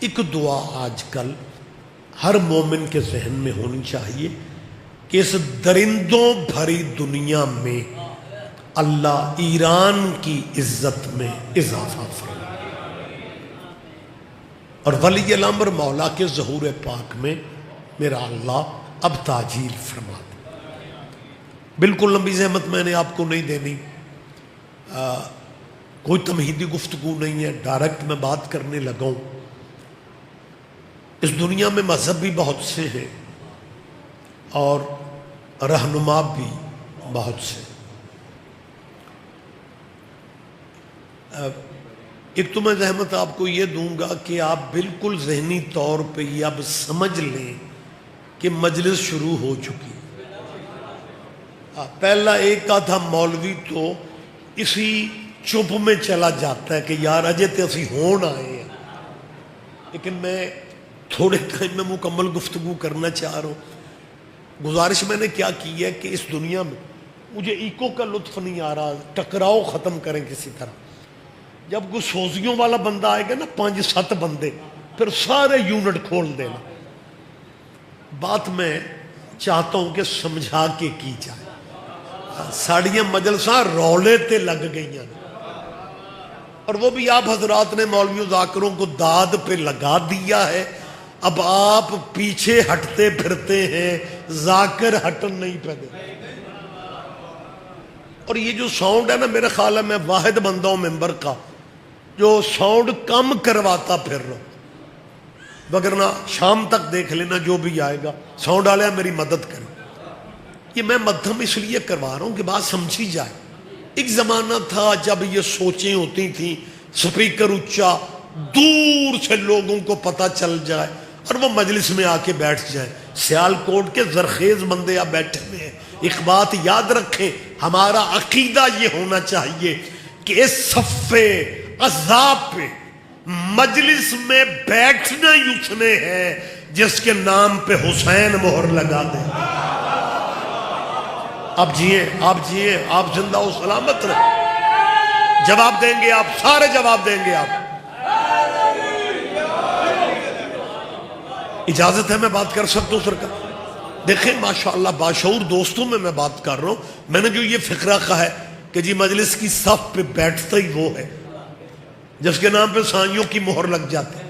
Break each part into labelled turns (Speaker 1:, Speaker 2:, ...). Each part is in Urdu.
Speaker 1: ایک دعا آج کل ہر مومن کے ذہن میں ہونی چاہیے کہ اس درندوں بھری دنیا میں اللہ ایران کی عزت میں اضافہ فرمائے اور ولی الامر مولا کے ظہور پاک میں میرا اللہ اب تاجیل فرما دے۔ بالکل لمبی زحمت میں نے آپ کو نہیں دینی، کوئی تمہیدی گفتگو نہیں ہے، ڈائریکٹ میں بات کرنے لگا ہوں۔ اس دنیا میں مذہب بھی بہت سے ہیں اور رہنما بھی بہت سے۔ ایک تو میں زحمت آپ کو یہ دوں گا کہ آپ بالکل ذہنی طور پہ یہ اب سمجھ لیں کہ مجلس شروع ہو چکی۔ پہلا ایک کا تھا مولوی تو اسی چپ میں چلا جاتا ہے کہ یار اجے تے اسی ہون آئے ہیں، لیکن میں تھوڑے ٹائم میں مکمل گفتگو کرنا چاہ رہا ہوں۔ گزارش میں نے کیا کی ہے کہ اس دنیا میں مجھے ایکو کا لطف نہیں آ رہا، ٹکراؤ ختم کریں کسی طرح۔ جب کوئی سوزیوں والا بندہ آئے گا نا 5-7 بندے، پھر سارے یونٹ کھول دینا۔ بات میں چاہتا ہوں کہ سمجھا کے کی جائے۔ ساڑیاں مجلساں رولے تے لگ گئی ہیں، اور وہ بھی آپ حضرات نے مولوی ذاکروں کو داد پہ لگا دیا ہے۔ اب آپ پیچھے ہٹتے پھرتے ہیں، ذاکر ہٹن نہیں پہ دے۔ اور یہ جو ساؤنڈ ہے نا، میرے خیال ہے میں واحد بندہ ہوں ممبر کا جو ساؤنڈ کم کرواتا پھر رہا ہوں، وگرنہ شام تک دیکھ لینا جو بھی آئے گا ساؤنڈ والے میری مدد کریں۔ یہ میں مدھم اس لیے کروا رہا ہوں کہ بات سمجھی جائے۔ ایک زمانہ تھا جب یہ سوچیں ہوتی تھیں سپیکر اونچا، دور سے لوگوں کو پتہ چل جائے اور وہ مجلس میں آ کے بیٹھ جائیں۔ سیال کوٹ کے زرخیز بندے آپ بیٹھے ہوئے ہیں۔ ایک بات یاد رکھیں، ہمارا عقیدہ یہ ہونا چاہیے کہ اس صفے عذاب پہ مجلس میں بیٹھنا ہی اس نے ہے جس کے نام پہ حسین مہر لگا دے۔ آپ جیئیں، آپ جیئیں، آپ زندہ و سلامت رہیں۔ جواب دیں گے آپ، سارے جواب دیں گے آپ۔ اجازت ہے میں بات کر سکتا ہوں سرکار؟ دیکھیں ماشاءاللہ باشعور دوستوں میں بات کر رہا ہوں۔ میں نے جو یہ فقرہ کہا ہے کہ جی مجلس کی صف پہ بیٹھتا ہی وہ ہے جس کے نام پہ سائیوں کی مہر لگ جاتی ہے۔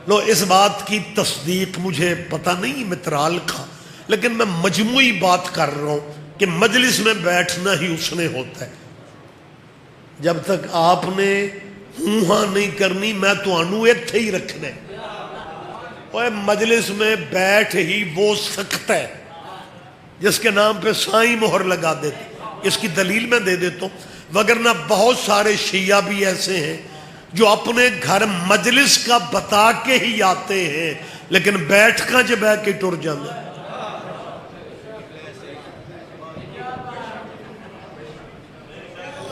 Speaker 1: لو اس بات کی تصدیق مجھے پتہ نہیں مترال کا، لیکن میں مجموعی بات کر رہا ہوں کہ مجلس میں بیٹھنا ہی اس نے ہوتا ہے۔ جب تک آپ نے ہوں ہاں نہیں کرنی میں تو انو ایتھے ہی رکھنے۔ اوہ مجلس میں بیٹھ ہی وہ سکتا ہے جس کے نام پہ سائیں مہر لگا دیتے۔ اس کی دلیل میں دے دیتا ہوں، وگرنہ بہت سارے شیعہ بھی ایسے ہیں جو اپنے گھر مجلس کا بتا کے ہی آتے ہیں لیکن بیٹھ کا جب بیٹھ کے ٹر جاندے۔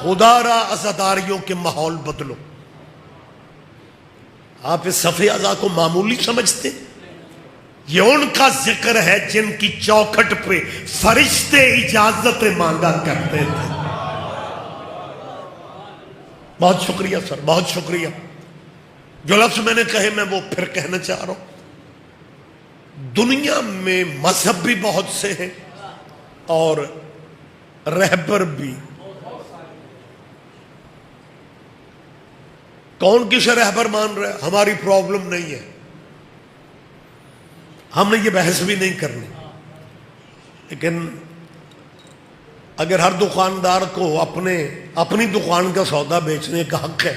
Speaker 1: خدا را عزاداریوں کے ماحول بدلو۔ آپ اس صفحے اعضاء کو معمولی سمجھتے؟ یہ ان کا ذکر ہے جن کی چوکھٹ پہ فرشتے اجازت مانگا کرتے تھے۔ بہت شکریہ سر، بہت شکریہ۔ جو لفظ میں نے کہے میں وہ پھر کہنا چاہ رہا ہوں۔ دنیا میں مذہب بھی بہت سے ہیں اور رہبر بھی۔ کون کسے رہبر مان رہا ہے ہماری پرابلم نہیں ہے، ہم نے یہ بحث بھی نہیں کرنی۔ لیکن اگر ہر دکاندار کو اپنی دکان کا سودا بیچنے کا حق ہے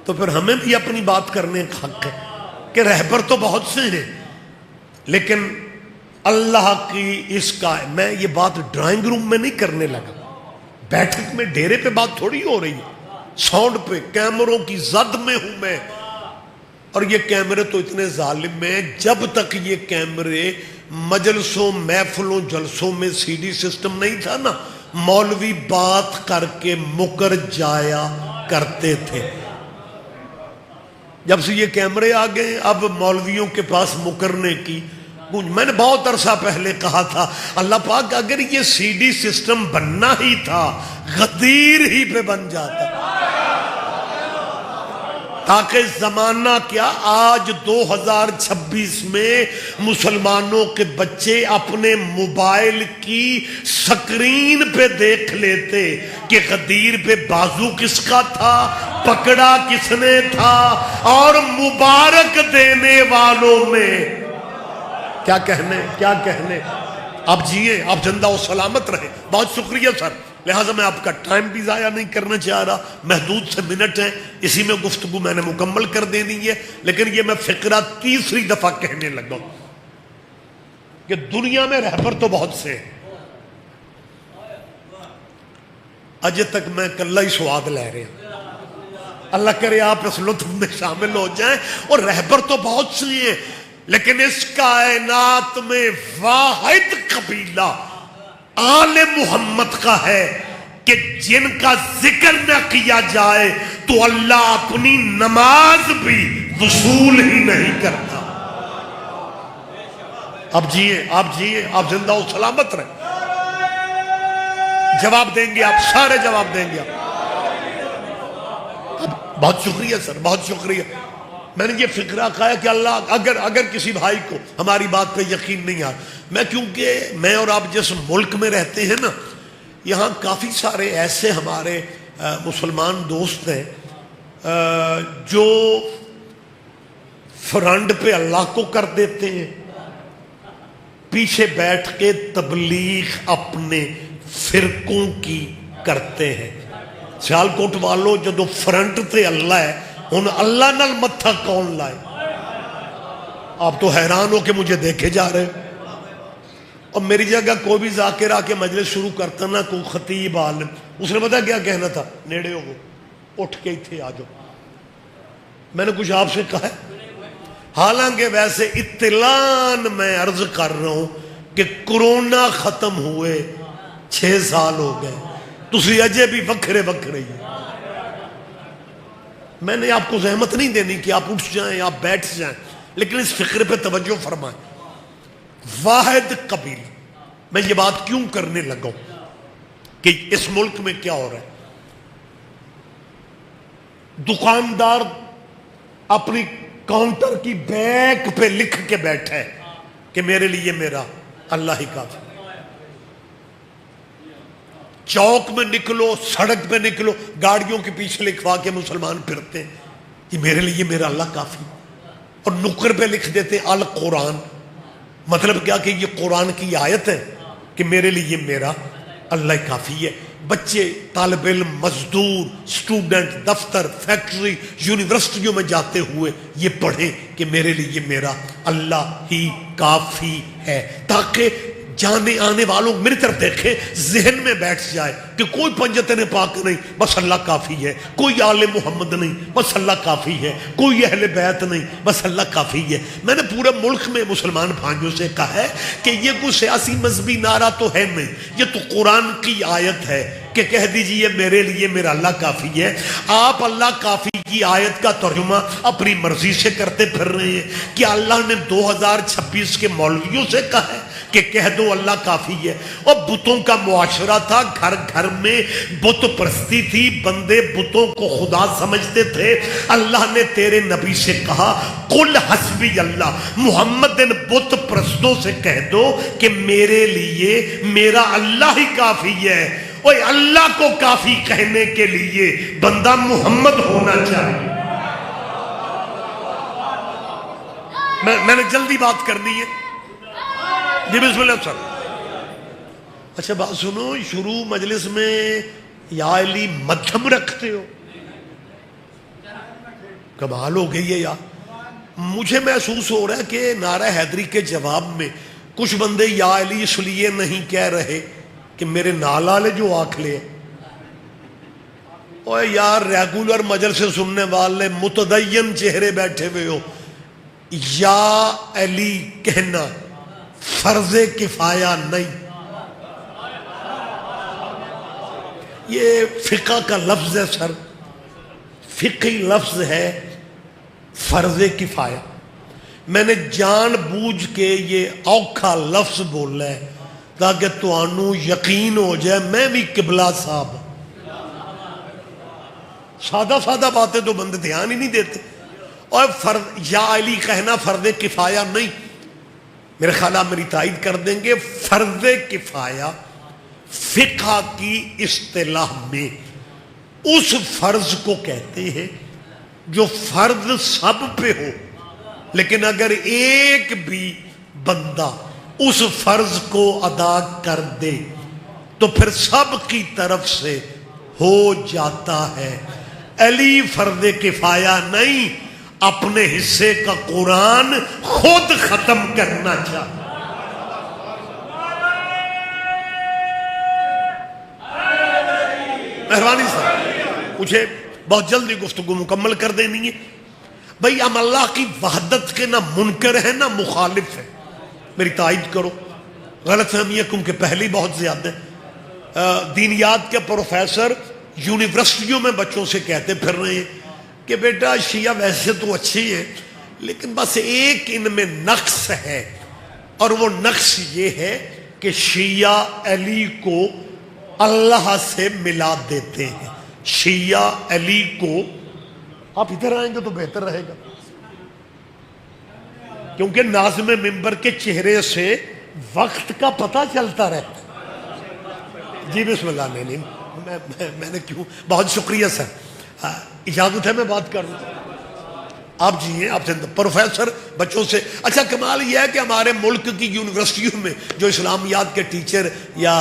Speaker 1: تو پھر ہمیں بھی اپنی بات کرنے کا حق ہے کہ رہبر تو بہت سے ہیں، لیکن اللہ کی اس کا میں یہ بات ڈرائنگ روم میں نہیں کرنے لگا، بیٹھک میں ڈیرے پہ بات تھوڑی ہو رہی ہے، ساؤنڈ پہ کیمروں کی زد میں ہوں میں۔ اور یہ کیمرے تو اتنے ظالم ہیں، جب تک یہ کیمرے مجلسوں محفلوں جلسوں میں سی ڈی سسٹم نہیں تھا نا، مولوی بات کر کے مکر جایا کرتے تھے۔ جب سے یہ کیمرے آ گئے اب مولویوں کے پاس مکرنے کی میں نے بہت عرصہ پہلے کہا تھا اللہ پاک اگر یہ سی ڈی سسٹم بننا ہی تھا غدیر ہی پہ بن جاتا، تاکہ زمانہ کیا آج 2026 میں مسلمانوں کے بچے اپنے موبائل کی سکرین پہ دیکھ لیتے کہ غدیر پہ بازو کس کا تھا، پکڑا کس نے تھا، اور مبارک دینے والوں میں کیا کہنے. آپ جیئے، آپ زندہ و سلامت رہے. بہت شکریہ سر. لہٰذا میں آپ کا ٹائم بھی ضائع نہیں کرنا چاہ رہا، محدود سے منٹ ہیں، اسی میں گفتگو میں نے مکمل کر دینی ہے. لیکن یہ میں فقرہ تیسری دفعہ کہنے لگا کہ دنیا میں رہبر تو بہت سے ہیں، اجے تک میں کلہ ہی سواد لے رہے ہیں. اللہ کرے آپ اس لطف میں شامل ہو جائیں. اور رہبر تو بہت سے ہیں، لیکن اس کائنات میں واحد قبیلہ آل محمد کا ہے کہ جن کا ذکر نہ کیا جائے تو اللہ اپنی نماز بھی وصول ہی نہیں کرتا. آپ جیئے، آپ زندہ و سلامت رہیں. جواب دیں گے آپ، سارے جواب دیں گے آپ. بہت شکریہ سر، بہت شکریہ. میں نے یہ فکرہ کہا ہے کہ اللہ اگر کسی بھائی کو ہماری بات پہ یقین نہیں آ، کیونکہ میں اور آپ جس ملک میں رہتے ہیں نا، یہاں کافی سارے ایسے ہمارے مسلمان دوست ہیں جو فرنٹ پہ اللہ کو کر دیتے ہیں، پیچھے بیٹھ کے تبلیغ اپنے فرقوں کی کرتے ہیں. سیالکوٹ والوں جدو فرنٹ تے اللہ ہے، ہن اللہ نال متھا کون لائے؟ آپ تو حیران ہو کہ مجھے دیکھے جا رہے. اور میری جگہ کوئی بھی ذاکر آ کے مجلس شروع کرتا نا، کوئی خطیب عالم، اس نے پتا کیا کہنا تھا؟ نیڑے ہو اٹھ کے تھے آ جاؤ. میں نے کچھ آپ سے کہا ہے؟ حالانکہ ویسے اطلاعاً میں عرض کر رہا ہوں کہ کرونا ختم ہوئے 6 سال ہو گئے، تسی اجے بھی وکھرے ہی. میں نے آپ کو زحمت نہیں دینی کہ آپ اٹھ جائیں، آپ بیٹھ جائیں، لیکن اس فکر پہ توجہ فرمائیں. واحد قبیل. میں یہ بات کیوں کرنے لگا کہ اس ملک میں کیا ہو رہا ہے؟ دکاندار اپنی کاؤنٹر کی بیک پہ لکھ کے بیٹھا ہے کہ میرے لیے میرا اللہ ہی کافی. چوک میں نکلو، سڑک پہ نکلو، گاڑیوں کے پیچھے لکھوا کے مسلمان پھرتے ہیں کہ میرے لیے میرا اللہ کافی. اور نکر پہ لکھ دیتے القرآن. مطلب کیا کہ یہ قرآن کی آیت ہے کہ میرے لیے میرا اللہ کافی ہے. بچے، طالب علم، مزدور، اسٹوڈنٹ، دفتر، فیکٹری، یونیورسٹیوں میں جاتے ہوئے یہ پڑھیں کہ میرے لیے میرا اللہ ہی کافی ہے، تاکہ جانے آنے والوں میری طرف دیکھیں، ذہن میں بیٹھ جائے کہ کوئی پنجتن پاک نہیں، بس اللہ کافی ہے. کوئی آل محمد نہیں، بس اللہ کافی ہے. کوئی اہل بیت نہیں، بس اللہ کافی ہے. میں نے پورے ملک میں مسلمان بھائیوں سے کہا ہے کہ یہ کوئی سیاسی مذہبی نعرہ تو ہے نہیں، یہ تو قرآن کی آیت ہے کہ کہہ دیجئے میرے لیے میرا اللہ کافی ہے. آپ اللہ کافی کی آیت کا ترجمہ اپنی مرضی سے کرتے پھر رہے ہیں. کیا اللہ نے 2026 کے مولویوں سے کہا ہے کہ کہہ دو اللہ کافی ہے؟ اور بتوں کا معاشرہ تھا، گھر گھر میں بت پرستی تھی، بندے بتوں کو خدا سمجھتے تھے. اللہ نے تیرے نبی سے کہا قل حسبی اللہ، محمد ان بت پرستوں سے کہہ دو کہ میرے لیے میرا اللہ ہی کافی ہے. اور اللہ کو کافی کہنے کے لیے بندہ محمد ہونا چاہیے. میں نے جلدی بات کرنی ہے. جی بسم اللہ سر. اچھا بات سنو، شروع مجلس میں یا علی مدھم رکھتے ہو، کمال ہو گئی ہے یار. مجھے محسوس ہو رہا ہے کہ نعرہ حیدری کے جواب میں کچھ بندے یا علی اس لیے نہیں کہہ رہے کہ میرے نال والے جو آنکھ لے. اوے یار ریگولر مجلس سے سننے والے متدین چہرے بیٹھے ہوئے ہو، یا علی کہنا فرض کفایہ نہیں. یہ فقہ کا لفظ ہے سر، فقہی لفظ ہے فرض کفایہ. میں نے جان بوجھ کے یہ اوکھا لفظ بولا ہے تاکہ تانوں یقین ہو جائے میں بھی قبلہ صاحب. سادہ سادہ باتیں تو بندے دھیان ہی نہیں دیتے. اور فرض یا علی کہنا فرض کفایہ نہیں، میرے خیال آپ میری تائید کر دیں گے. فرض کفایہ فقہ کی اصطلاح میں اس فرض کو کہتے ہیں جو فرض سب پہ ہو، لیکن اگر ایک بھی بندہ اس فرض کو ادا کر دے تو پھر سب کی طرف سے ہو جاتا ہے. علی فرض کفایہ نہیں، اپنے حصے کا قرآن خود ختم کرنا چاہتا. مہربانی صاحب مجھے بہت جلدی گفتگو مکمل کر دینی ہے. بھئی ہم اللہ کی وحدت کے نہ منکر ہیں نہ مخالف ہیں، میری تائید کرو. غلط فہمیاں کیونکہ پہلی بہت زیادہ ہیں. دینیات کے پروفیسر یونیورسٹیوں میں بچوں سے کہتے پھر رہے ہیں کہ بیٹا شیعہ ویسے تو اچھی ہے لیکن بس ایک ان میں نقص ہے، اور وہ نقص یہ ہے کہ شیعہ علی کو اللہ سے ملا دیتے ہیں. شیعہ علی کو، آپ ادھر آئیں گے تو بہتر رہے گا کیونکہ ناظم ممبر کے چہرے سے وقت کا پتہ چلتا رہتا ہے. جی بسم اللہ. نہیں میں نے کیوں، بہت شکریہ سر، اجازت ہے میں بات کروں؟ آپ جی ہیں، آپ سے پروفیسر بچوں سے. اچھا کمال یہ ہے کہ ہمارے ملک کی یونیورسٹیوں میں جو اسلامیات کے ٹیچر یا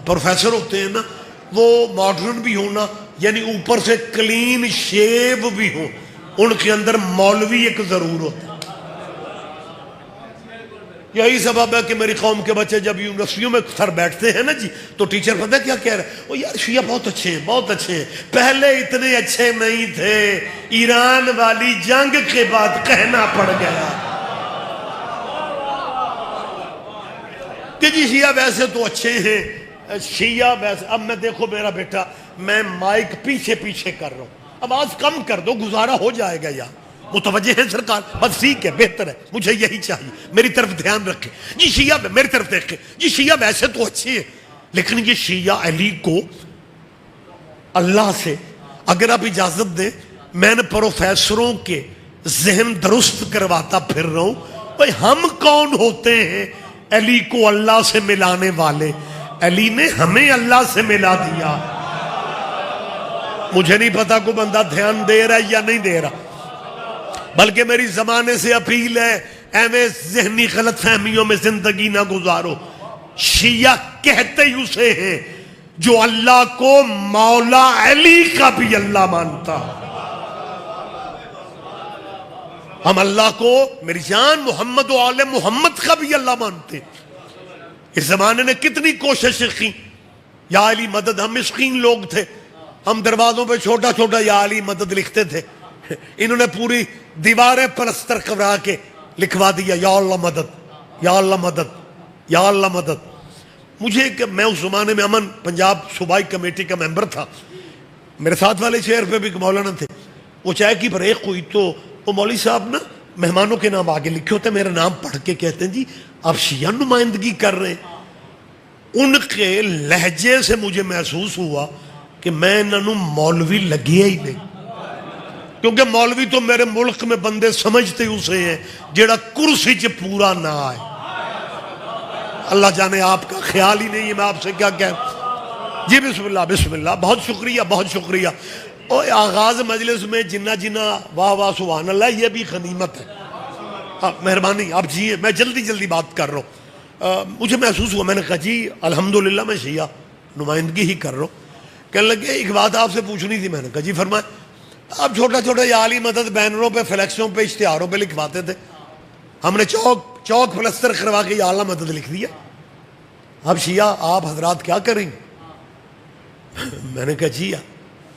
Speaker 1: پروفیسر ہوتے ہیں نا، وہ ماڈرن بھی ہونا، یعنی اوپر سے کلین شیو بھی ہو، ان کے اندر مولوی ایک ضرور ہوتا ہے. یہی سبب ہے کہ میری قوم کے بچے جب یونیورسٹیوں میں سر بیٹھتے ہیں نا جی، تو ٹیچر پتہ ہے کیا کہہ رہے ہیں؟ وہ یار شیعہ بہت اچھے ہیں، بہت اچھے ہیں، پہلے اتنے اچھے نہیں تھے، ایران والی جنگ کے بعد کہنا پڑ گیا کہ جی شیعہ ویسے تو اچھے ہیں، شیعہ ویسے. اب میں دیکھو میرا بیٹا، میں مائک پیچھے پیچھے کر رہا ہوں، آواز کم کر دو، گزارا ہو جائے گا. یار متوجہ ہیں سرکار؟ بس ٹھیک ہے، بہتر ہے، مجھے یہی چاہیے. میری طرف دھیان رکھیں جی. شیعہ میری طرف دیکھیں جی. شیعہ ویسے تو اچھی ہے لیکن یہ شیعہ علی کو اللہ سے، اگر آپ اجازت دیں میں نے پروفیسروں کے ذہن درست کرواتا پھر رہا ہوں. بھئی ہم کون ہوتے ہیں علی کو اللہ سے ملانے والے؟ علی نے ہمیں اللہ سے ملا دیا. مجھے نہیں پتا کوئی بندہ دھیان دے رہا ہے یا نہیں دے رہا، بلکہ میری زمانے سے اپیل ہے ایویں ذہنی غلط فہمیوں میں زندگی نہ گزارو. شیعہ کہتے ہی اسے ہیں جو اللہ کو مولا علی کا بھی اللہ مانتا. ہم اللہ کو میری جان محمد و آل محمد کا بھی اللہ مانتے. اس زمانے نے کتنی کوششیں کی، یا علی مدد. ہم مسکین لوگ تھے، ہم دروازوں پہ چھوٹا چھوٹا یا علی مدد لکھتے تھے. انہوں نے پوری دیواریں پلستر کرا کے لکھوا دیا یا اللہ مدد، یا اللہ مدد، یا اللہ مدد. میں اس زمانے میں امن پنجاب صوبائی کمیٹی کا ممبر تھا. میرے ساتھ والے چیئر پہ بھی مولانا تھے. وہ چائے کی بریک ہوئی تو وہ مولوی صاحب نا مہمانوں کے نام آگے لکھے ہوتے ہیں، میرا نام پڑھ کے کہتے ہیں جی آپ شیعہ نمائندگی کر رہے ہیں. ان کے لہجے سے مجھے محسوس ہوا کہ میں انہوں مولوی لگیا ہی نہیں، کیونکہ مولوی تو میرے ملک میں بندے سمجھتے اسے ہیں جیڑا کرسی چ پورا نہ آئے. اللہ جانے آپ کا خیال ہی نہیں ہے میں آپ سے کیا کہہ. جی بسم اللہ بسم اللہ. بہت شکریہ بہت شکریہ. اور آغاز مجلس میں جنہ جنہ واہ واہ سبحان اللہ، یہ بھی غنیمت ہے. مہربانی آپ جی، میں جلدی جلدی بات کر رہا ہوں. مجھے محسوس ہوا، میں نے کہا جی الحمدللہ میں شیعہ نمائندگی ہی کر رہا ہوں. کہنے لگے ایک بات آپ سے پوچھنی تھی. میں نے کہا جی فرمائیں. آپ چھوٹا چھوٹا یا علی مدد بینروں پہ، فلیکسوں پہ، اشتہاروں پہ لکھواتے تھے، ہم نے چوک پلستر کروا کے یا اللہ مدد لکھ دیا. اب شیعہ آپ حضرات کیا کریں گے؟ میں نے کہا جی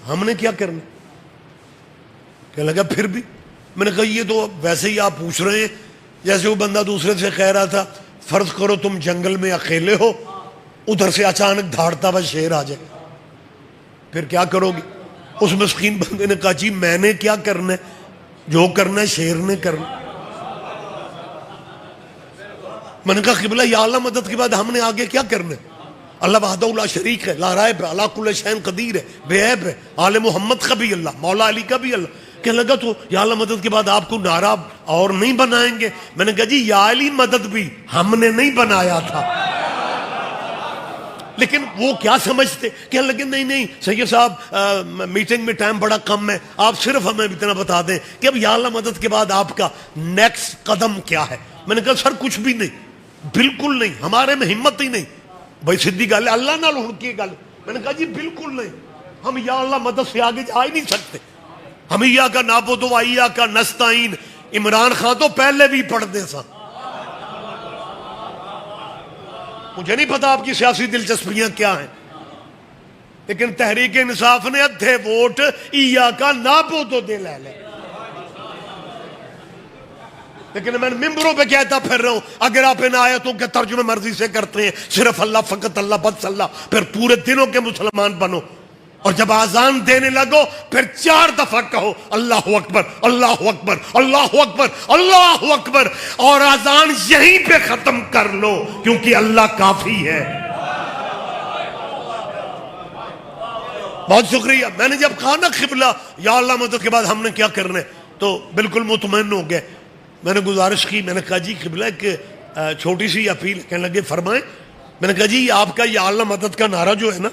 Speaker 1: ہم نے کیا کرنا. کہنے لگا پھر بھی. میں نے کہا یہ تو ویسے ہی آپ پوچھ رہے ہیں جیسے وہ بندہ دوسرے سے کہہ رہا تھا فرض کرو تم جنگل میں اکیلے ہو، ادھر سے اچانک دھاڑتا ہوا شیر آ جائے، پھر کیا کرو گی؟ اس مسکین بندے نے کہا جی میں نے کیا کرنا ہے، جو کرنا ہے شیر نے کرنا. میں نے کہا قبلہ یا اللہ مدد کے بعد ہم نے آگے کیا کرنا ہے؟ اللہ وحدہ لا شریک ہے، لا رائب ہے، علی کل شیء قدیر ہے، بے عیب ہے، آل محمد کا بھی اللہ، مولا علی کا بھی اللہ. کہنے لگا تو یا اللہ مدد کے بعد آپ کو نعرہ اور نہیں بنائیں گے؟ میں نے کہا جی یا علی مدد بھی ہم نے نہیں بنایا تھا. لیکن وہ کیا سمجھتے؟ کہنے لگے نہیں سید صاحب میٹنگ میں ٹائم بڑا کم ہے، آپ صرف ہمیں اتنا بتا دیں کہ اب یا اللہ مدد کے بعد آپ کا نیکسٹ قدم کیا ہے. میں نے کہا سر کچھ بھی نہیں، بالکل نہیں، ہمارے میں ہمت ہی نہیں. بھائی سیدھی گل ہے، اللہ نال ہن کی گل. میں نے کہا جی بالکل نہیں، ہم یا اللہ مدد سے آگے جا ہی نہیں سکتے. ہم ایاک نعبد و ایاک نستعین عمران خان تو پہلے بھی پڑھتے سا. مجھے نہیں پتا آپ کی سیاسی دلچسپیاں کیا ہیں، لیکن تحریک انصاف نے ادھے ووٹ ایاک نعبد دے لے لے. لیکن میں ممبروں پہ کہتا پھر رہا ہوں اگر آپ ان آیتوں کے ترجمے مرضی سے کرتے ہیں صرف اللہ فقط اللہ بس اللہ، پھر پورے دنوں کے مسلمان بنو، اور جب آزان دینے لگو پھر 4 دفعہ کہو اللہ اکبر اللہ اکبر اللہ اکبر اللہ اکبر، اور آزان یہیں پہ ختم کر لو کیونکہ اللہ کافی ہے. بہت شکریہ. میں نے جب کہا نا قبلہ یا اللہ مدد کے بعد ہم نے کیا کرنا ہے تو بالکل مطمئن ہو گئے. میں نے گزارش کی، میں نے کہا جی قبلہ ایک چھوٹی سی اپیل. کہنے لگے فرمائیں. میں نے کہا جی آپ کا یا اللہ مدد کا نعرہ جو ہے نا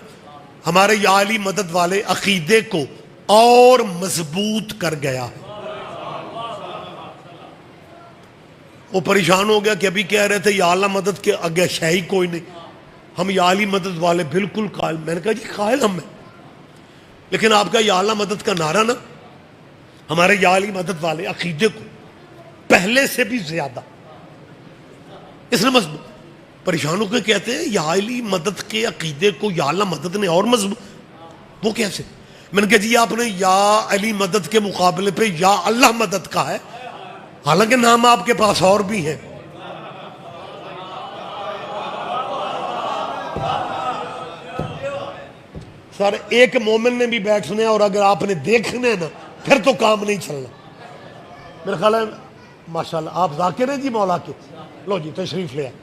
Speaker 1: ہمارے یا علی مدد والے عقیدے کو اور مضبوط کر گیا ہے. وہ پریشان ہو گیا کہ ابھی کہہ رہے تھے یا اللہ مدد کے آگے شے ہی کوئی نہیں، ہم یا علی مدد والے بالکل قائل. میں نے کہا جی قائل ہم ہیں، لیکن آپ کا یا اللہ مدد کا نعرہ نا ہمارے یا علی مدد والے عقیدے کو پہلے سے بھی زیادہ اس نے مضبوط. پریشانوں کے کہتے ہیں یا علی مدد کے عقیدے کو یا اللہ مدد نے اور مضبوط. وہ کیسے؟ میں نے کہا جی آپ نے یا علی مدد کے مقابلے پہ یا اللہ مدد کا ہے، حالانکہ نام آپ کے پاس اور بھی ہیں. سر ایک مومن نے بھی بیٹھنے اور اگر آپ نے دیکھنے نا پھر تو کام نہیں چلنا. میرا خیال ہے ماشاءاللہ آپ ذاکر ہیں جی مولا کے. لو جی تشریف لے آئے.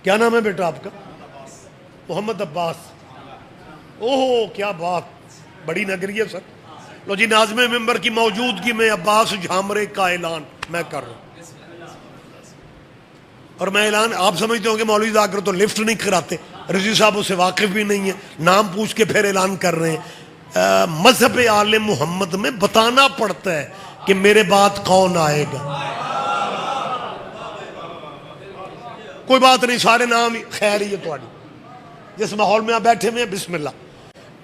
Speaker 1: کیا نام ہے بیٹا آپ کا؟ محمد عباس. اوہ کیا بات، بڑی نگری ہے سر. لو جی ناظم ممبر کی موجودگی میں عباس جھامرے کا اعلان میں کر رہا ہوں. اور میں اعلان آپ سمجھتے ہوں کہ مولوی ذاکر تو لفٹ نہیں کراتے، رضی صاحب اسے واقف بھی نہیں ہے، نام پوچھ کے پھر اعلان کر رہے ہیں. مذہب آل محمد میں بتانا پڑتا ہے کہ میرے بعد کون آئے گا. کوئی بات نہیں، سارے نام خیر ہی ہے تھوڑی. جس ماحول میں آپ بیٹھے ہوئے ہیں بسم اللہ.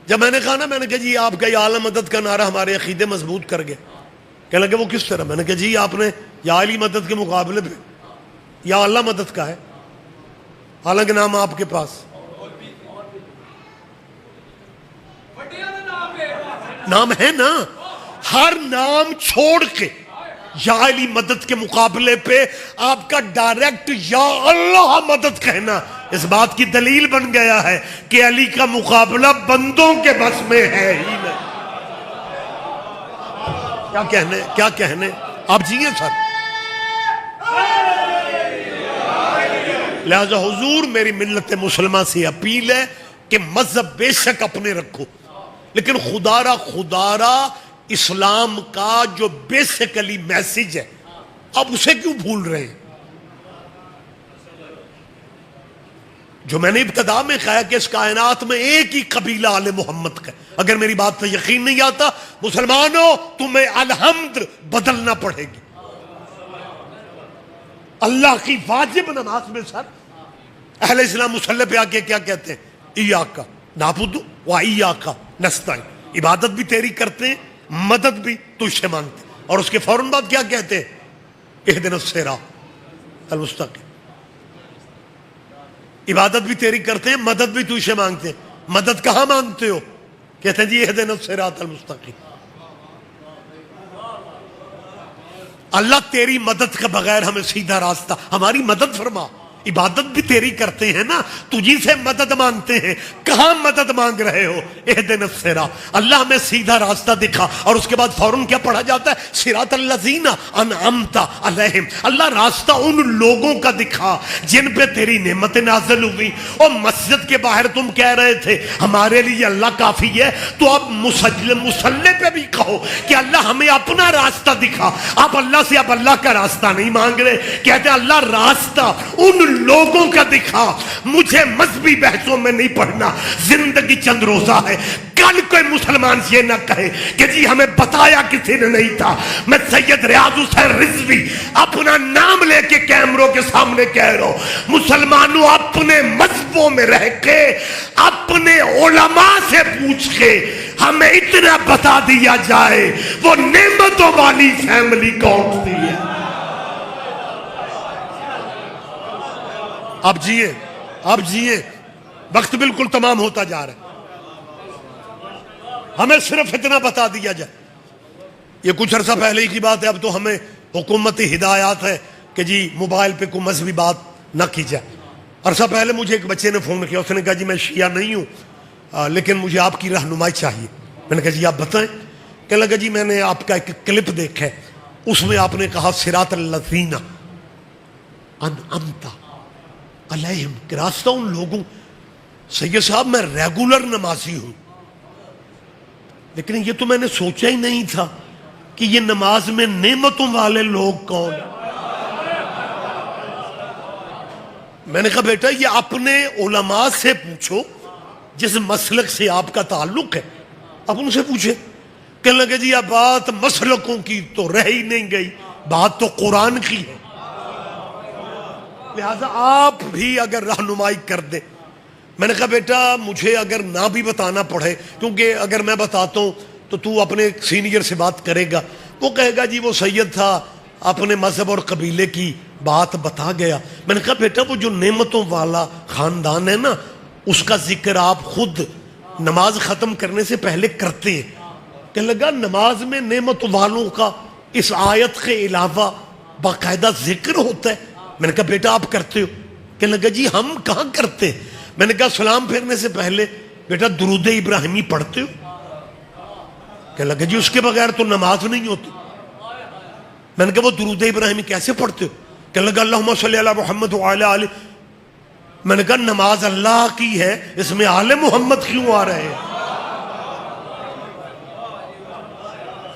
Speaker 1: جب میں نے کہا نا میں نے کہا جی آپ کا یا اللہ مدد کا نعرہ ہمارے عقیدے مضبوط کر گئے. کہنے لگے وہ کس طرح؟ میں نے کہا جی آپ نے یا علی مدد کے مقابلے پہ یا اللہ مدد کا ہے، حالانکہ نام آپ کے پاس نام ہے نا. ہر نام چھوڑ کے یا علی مدد کے مقابلے پہ آپ کا ڈائریکٹ یا اللہ مدد کہنا اس بات کی دلیل بن گیا ہے کہ علی کا مقابلہ بندوں کے بس میں ہے ہی نہیں. کیا کہنے آپ جیئے سر. لہذا حضور میری ملت مسلمہ سے اپیل ہے کہ مذہب بے شک اپنے رکھو، لیکن خدا را اسلام کا جو بیسیکلی میسج ہے اب اسے کیوں بھول رہے ہیں؟ جو میں نے ابتدا میں کہا کہ اس کائنات میں ایک ہی قبیلہ آل محمد کا ہے. اگر میری بات پہ یقین نہیں آتا مسلمانوں تمہیں الحمد بدلنا پڑے گی. اللہ کی واجب نماز میں سر اہل اسلام مصلی پہ آ کے کیا کہتے ہیں؟ ایاک نعبد و ایاک نستعین. عبادت بھی تیری کرتے ہیں، مدد بھی تجھ سے مانگتے ہیں. اور اس کے فوراً بعد کیا کہتے ہیں؟ اہدنا الصراط المستقیم. عبادت بھی تیری کرتے ہیں، مدد بھی تجھ سے مانگتے ہیں. مدد کہاں مانگتے ہو؟ کہتے ہیں جی اہدنا الصراط المستقیم. اللہ تیری مدد کے بغیر ہمیں سیدھا راستہ، ہماری مدد فرما. عبادت بھی تیری کرتے ہیں نا, تجھی سے مدد مانگتے ہیں, کہاں مدد مانگ رہے ہو؟ اہدنا الصراط, اللہ ہمیں سیدھا راستہ دکھا. اور اس کے بعد فوراً کیا پڑھا جاتا ہے؟ صراط الذین انعمت علیہم, اللہ راستہ ان لوگوں کا دکھا جن پہ تیری نعمت نازل ہوئی. اور مسجد کے باہر تم کہہ رہے تھے ہمارے لیے اللہ کافی ہے, تو اب مصلی پہ بھی کہو کہ اللہ ہمیں اپنا راستہ دکھا. آپ اللہ سے اب اللہ کا راستہ نہیں مانگ رہے, کہتے ہیں اللہ راستہ ان لوگوں کا دکھا. مجھے مذہبی بحثوں میں نہیں پڑھنا, زندگی چند روزہ ہے. کل کوئی مسلمان یہ نہ کہے کہ جی ہمیں بتایا کسی نے نہیں تھا. میں سید ریاض حسین رضوی اپنا نام لے کے کیمروں کے سامنے کہہ رہا ہوں, مسلمانوں اپنے مذہبوں میں رہ کے اپنے علماء سے پوچھ کے ہمیں اتنا بتا دیا جائے وہ نعمتوں والی فیملی کون سی ہے. آپ جیے, وقت بالکل تمام ہوتا جا رہا ہے. ہمیں صرف اتنا بتا دیا جائے. یہ کچھ عرصہ پہلے کی بات ہے, اب تو ہمیں حکومتی ہدایات ہے کہ جی موبائل پہ کوئی مذہبی بات نہ کی جائے. عرصہ پہلے مجھے ایک بچے نے فون کیا, اس نے کہا جی میں شیعہ نہیں ہوں لیکن مجھے آپ کی رہنمائی چاہیے. میں نے کہا جی آپ بتائیں. کہنے لگا جی میں نے آپ کا ایک کلپ دیکھا ہے, اس میں آپ نے کہا صراط الذین انعمت علیہم, کہ راستہ ان لوگوں. سید صاحب میں ریگولر نمازی ہوں, لیکن یہ تو میں نے سوچا ہی نہیں تھا کہ یہ نماز میں نعمتوں والے لوگ کون. میں نے کہا بیٹا یہ اپنے علماء سے پوچھو جس مسلک سے آپ کا تعلق ہے, آپ ان سے پوچھیں. کہنے لگے جی اب بات مسلکوں کی تو رہ ہی نہیں گئی, بات تو قرآن کی ہے, لہذا آپ بھی اگر رہنمائی کر دیں. میں نے کہا بیٹا مجھے اگر نہ بھی بتانا پڑے, کیونکہ اگر میں بتاتا ہوں تو اپنے سینئر سے بات کرے گا, وہ کہے گا جی وہ سید تھا اپنے مذہب اور قبیلے کی بات بتا گیا. میں نے کہا بیٹا وہ جو نعمتوں والا خاندان ہے نا, اس کا ذکر آپ خود نماز ختم کرنے سے پہلے کرتے ہیں. کہنے لگا نماز میں نعمتوں والوں کا اس آیت کے علاوہ باقاعدہ ذکر ہوتا ہے. میں نے کہا بیٹا آپ کرتے ہو؟ کہنے لگا جی ہم کہاں کرتے. میں نے کہا سلام پھیرنے سے پہلے بیٹا درود ابراہیمی پڑھتے ہو؟ کہنے لگا جی اس کے بغیر تو نماز نہیں ہوتی. میں نے کہا وہ درود ابراہیمی کیسے پڑھتے ہو؟ کہنے لگا اللہم صلی علی محمد وعلی آلہ. میں نے کہا نماز اللہ کی ہے, اس میں آل محمد کیوں آ رہے ہیں؟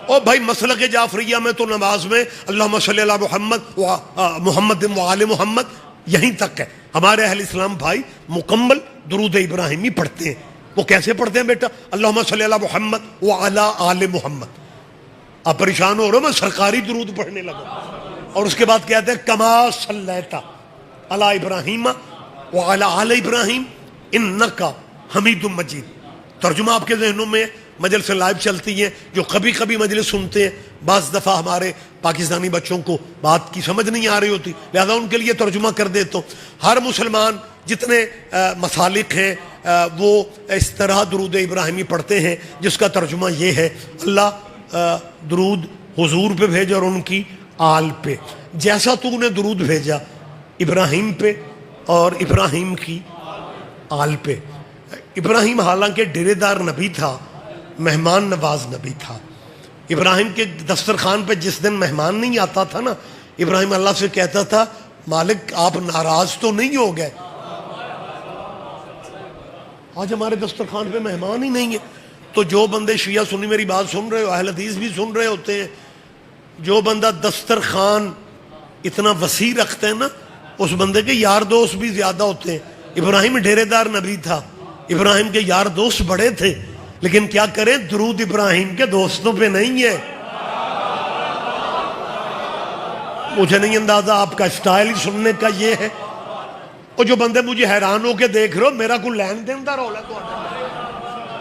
Speaker 1: اور بھائی مسلک جعفریہ میں تو نماز میں اللہم صلی علی محمد محمد وعلی محمد یہیں تک ہے. ہمارے اہل اسلام بھائی مکمل درود ابراہیمی پڑھتے ہیں. وہ کیسے پڑھتے ہیں بیٹا؟ اللہم صلی علی محمد وعلی آل محمد. آپ پریشان ہو رہے ہو, میں سرکاری درود پڑھنے لگا. اور اس کے بعد کہتے ہیں کما صلیت علی ابراہیم وعلی آل ابراہیم انک حمید مجید. ترجمہ آپ کے ذہنوں میں مجلس لائیو چلتی ہیں, جو کبھی کبھی مجلس سنتے ہیں, بعض دفعہ ہمارے پاکستانی بچوں کو بات کی سمجھ نہیں آ رہی ہوتی, لہذا ان کے لیے ترجمہ کر دیتا ہوں. ہر مسلمان جتنے مسالک ہیں وہ اس طرح درود ابراہیمی پڑھتے ہیں جس کا ترجمہ یہ ہے اللہ درود حضور پہ بھیجا اور ان کی آل پہ, جیسا تو نے درود بھیجا ابراہیم پہ اور ابراہیم کی آل پہ. ابراہیم حالانکہ ڈیرے دار نبی تھا, مہمان نواز نبی تھا. ابراہیم کے دسترخوان پہ جس دن مہمان نہیں آتا تھا نا, ابراہیم اللہ سے کہتا تھا مالک آپ ناراض تو نہیں ہو گئے, آج ہمارے دسترخوان پہ مہمان ہی نہیں ہے. تو جو بندے شیعہ سنی میری بات سن رہے ہو, اہل حدیث بھی سن رہے ہوتے ہیں, جو بندہ دسترخوان اتنا وسیع رکھتے ہیں نا, اس بندے کے یار دوست بھی زیادہ ہوتے ہیں. ابراہیم ڈیرے دار نبی تھا, ابراہیم کے یار دوست بڑے تھے, لیکن کیا کریں درود ابراہیم کے دوستوں پہ نہیں ہے. مجھے نہیں اندازہ, آپ کا اسٹائل ہی سننے کا یہ ہے. اور جو بندے مجھے حیران ہو کے دیکھ رہے ہو, میرا کوئی لین دین دا رول ہے تو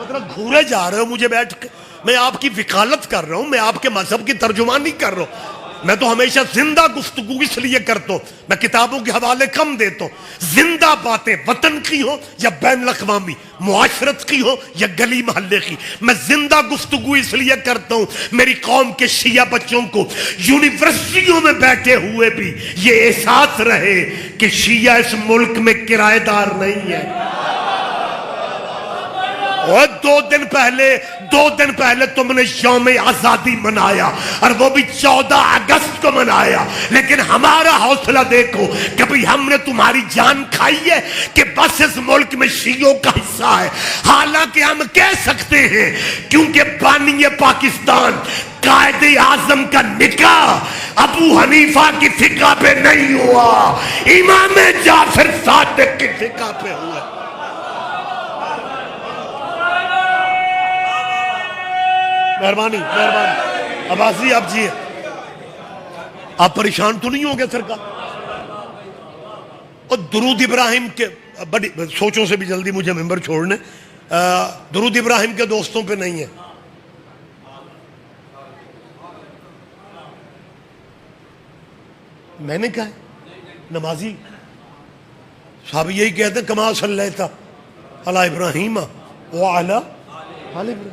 Speaker 1: مطلب گھورے جا رہے ہو مجھے بیٹھ کے. میں آپ کی وکالت کر رہا ہوں, میں آپ کے مذہب کی ترجمانی کر رہا ہوں. میں تو ہمیشہ زندہ گفتگو اس لیے کرتا ہوں، میں کتابوں کے حوالے کم دیتا ہوں، زندہ باتیں وطن کی ہوں یا بین الاقوامی، معاشرت کی ہو یا گلی محلے کی، میں زندہ گفتگو اس لیے کرتا ہوں میری قوم کے شیعہ بچوں کو یونیورسٹیوں میں بیٹھے ہوئے بھی یہ احساس رہے کہ شیعہ اس ملک میں کرایہ دار نہیں ہے۔ اور دو دن پہلے تم نے یوم آزادی منایا اور وہ بھی 14 اگست کو منایا، لیکن ہمارا حوصلہ دیکھو، کبھی ہم نے تمہاری جان کھائی ہے کہ بس اس ملک میں شیعوں کا حصہ ہے؟ حالانکہ ہم کہہ سکتے ہیں کیونکہ بانی پاکستان قائد اعظم کا نکاح ابو حنیفہ کی فقہ پہ نہیں ہوا، امام جعفر صادق کی فقہ پہ ہوا۔ مہربانی عباسی آپ جی آپ پریشان تو نہیں ہوں گے سرکار؟ اور درود ابراہیم کے بڑی سوچوں سے بھی جلدی مجھے ممبر چھوڑنے، درود ابراہیم کے دوستوں پہ نہیں ہے۔ میں نے کہا ہے نمازی صاحب یہی کہتے ہیں کما صلیت علی ابراہیم وعلی آل ابراہیم،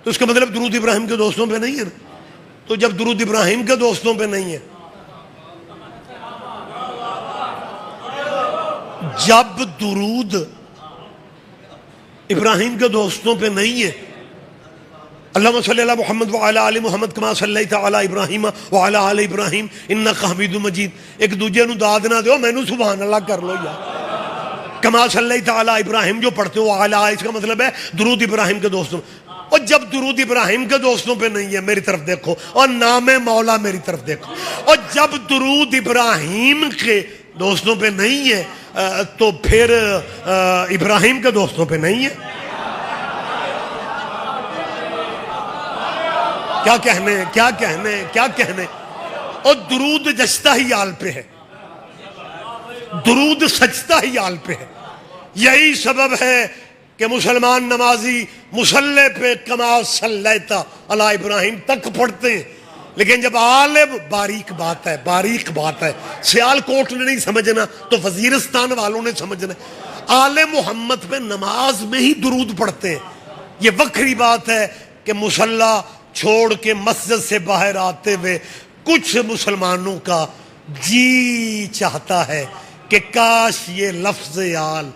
Speaker 1: تو اس کا مطلب درود ابراہیم کے دوستوں پہ نہیں ہے نا؟ تو جب درود ابراہیم کے دوستوں پہ نہیں ہے، جب درود ابراہیم کے دوستوں پہ نہیں ہے، اللہم صلی اللہ محمد وعلی آل محمد کما صلیت علی ابراہیم وعلی آل ابراہیم انک حمید مجید، ایک دوجے نو داد نہ دیو، میں نو سبحان اللہ کر لو یار۔ کما صلیت علی ابراہیم جو پڑھتے ہو وعلی آل، اس کا مطلب ہے درود ابراہیم کے دوستوں۔ اور جب درود ابراہیم کے دوستوں پہ نہیں ہے میری طرف دیکھو، اور نام مولا میری طرف دیکھو، اور جب درود ابراہیم کے دوستوں پہ نہیں ہے تو پھر ابراہیم کے دوستوں پہ نہیں ہے۔ کیا کہنے اور درود جچتا ہی آل پہ ہے، درود سجتا ہی آل پہ ہے۔ یہی سبب ہے کہ مسلمان نمازی مصلی پہ کما صلیت علی ابراہیم تک پڑھتے ہیں، لیکن جب آل باریک بات ہے، سیال کوٹ نے نہیں سمجھنا تو وزیرستان والوں نے سمجھنا، آل محمد پہ نماز میں ہی درود پڑھتے ہیں۔ یہ وکری بات ہے کہ مصلی چھوڑ کے مسجد سے باہر آتے ہوئے کچھ مسلمانوں کا جی چاہتا ہے کہ کاش یہ لفظ آل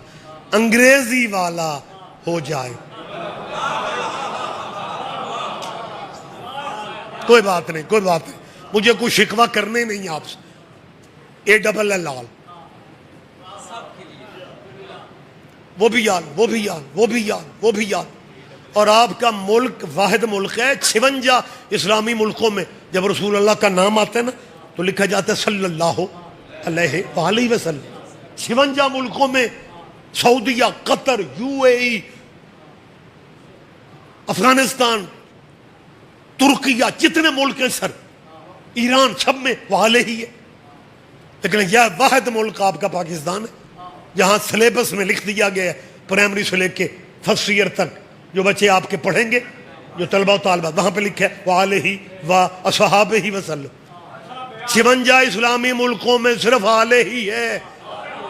Speaker 1: انگریزی والا ہو جائے۔ کوئی بات نہیں، مجھے کوئی شکوہ کرنے نہیں آپ سے۔ اے ڈبل ایل آل، وہ بھی یاد۔ اور آپ کا ملک واحد ملک ہے، 56 اسلامی ملکوں میں جب رسول اللہ کا نام آتا ہے نا تو لکھا جاتا ہے صلی اللہ علیہ وآلہ وسلم۔ 56 ملکوں میں، سعودیہ، قطر، UAE، افغانستان، ترکیہ، جتنے ملک ہیں سر، ایران، سب میں وعلے ہی ہے۔ لیکن یہ واحد ملک آپ کا پاکستان ہے جہاں سلیبس میں لکھ دیا گیا ہے پرائمری سے لے کے فرسٹ ایئر تک جو بچے آپ کے پڑھیں گے، جو طلبہ و طالبات، وہاں پہ لکھا ہے وعلیہ واصحابہ وسلم۔ 56 اسلامی ملکوں میں صرف آلے ہی ہے۔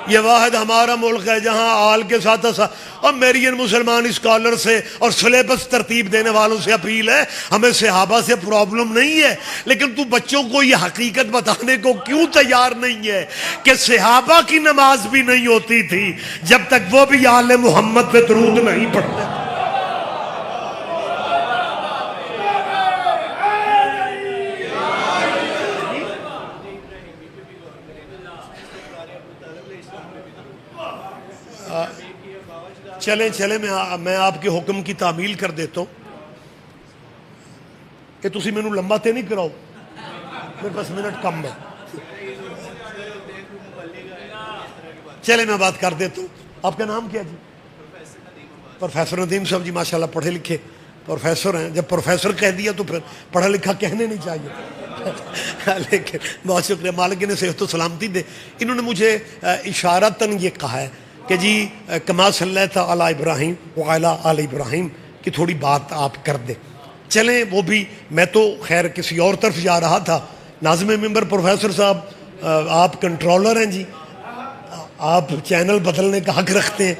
Speaker 1: یہ واحد ہمارا ملک ہے جہاں آل کے ساتھ اور میری ان مسلمان اسکالر سے اور سلیبس ترتیب دینے والوں سے اپیل ہے، ہمیں صحابہ سے پرابلم نہیں ہے، لیکن تو بچوں کو یہ حقیقت بتانے کو کیوں تیار نہیں ہے کہ صحابہ کی نماز بھی نہیں ہوتی تھی جب تک وہ بھی آل محمد پہ درود نہیں پڑھتے۔ چلیں میں آپ کے حکم کی تعمیل کر دیتا ہوں کہ تسی میں نو لمبا تے نہیں کراؤ، میرے پاس منٹ کم ہے۔ چلیں میں بات کر دیتا ہوں۔ آپ کا نام کیا جی؟ پروفیسر ندیم صاحب جی، ماشاءاللہ پڑھے لکھے پروفیسر ہیں۔ جب پروفیسر کہہ دیا تو پھر پڑھا لکھا کہنے نہیں چاہیے، لیکن بہت شکریہ، مالک نے صحت و سلامتی دے۔ انہوں نے مجھے اشارتاً یہ کہا ہے کہ جی کما صلیت علی ابراہیم وعلی آل ابراہیم کی تھوڑی بات آپ کر دیں۔ چلیں وہ بھی، میں تو خیر کسی اور طرف جا رہا تھا ناظم ممبر پروفیسر صاحب آپ کنٹرولر ہیں جی, آپ چینل بدلنے کا حق رکھتے ہیں,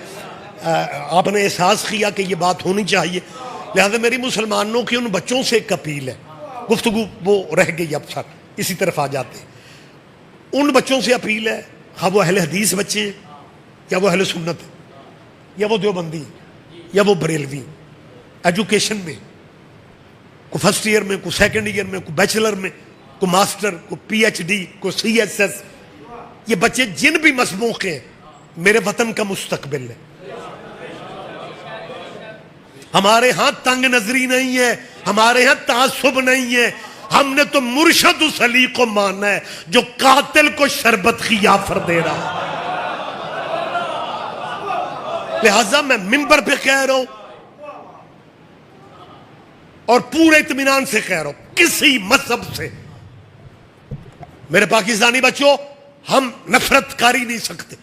Speaker 1: آپ نے احساس کیا کہ یہ بات ہونی چاہیے, لہذا میری مسلمانوں کی ان بچوں سے ایک اپیل ہے, گفتگو وہ رہ گئی اب سر اسی طرف آ جاتے ہیں, ان بچوں سے اپیل ہے, خواہ وہ اہل حدیث بچے ہیں یا وہ اہل سنت ہیں یا وہ دیوبندی ہیں یا وہ بریلوی ہیں, ایجوکیشن میں کو فرسٹ ایئر میں, کو سیکنڈ ایئر میں, کو بیچلر میں, کو ماسٹر, کو پی ایچ ڈی, کو سی ایس ایس, یہ بچے جن بھی مذہبوں کے ہیں میرے وطن کا مستقبل ہے. ہمارے ہاں تنگ نظری نہیں ہے, ہمارے ہاں تعصب نہیں ہے, ہم نے تو مرشد اس علی کو مانا ہے جو قاتل کو شربت کی آفر دے رہا ہے. لہذا میں منبر پہ کہہ رہا ہوں اور پورے اطمینان سے کہہ رہا ہوں, کسی مذہب سے میرے پاکستانی بچوں ہم نفرت کاری نہیں سکتے.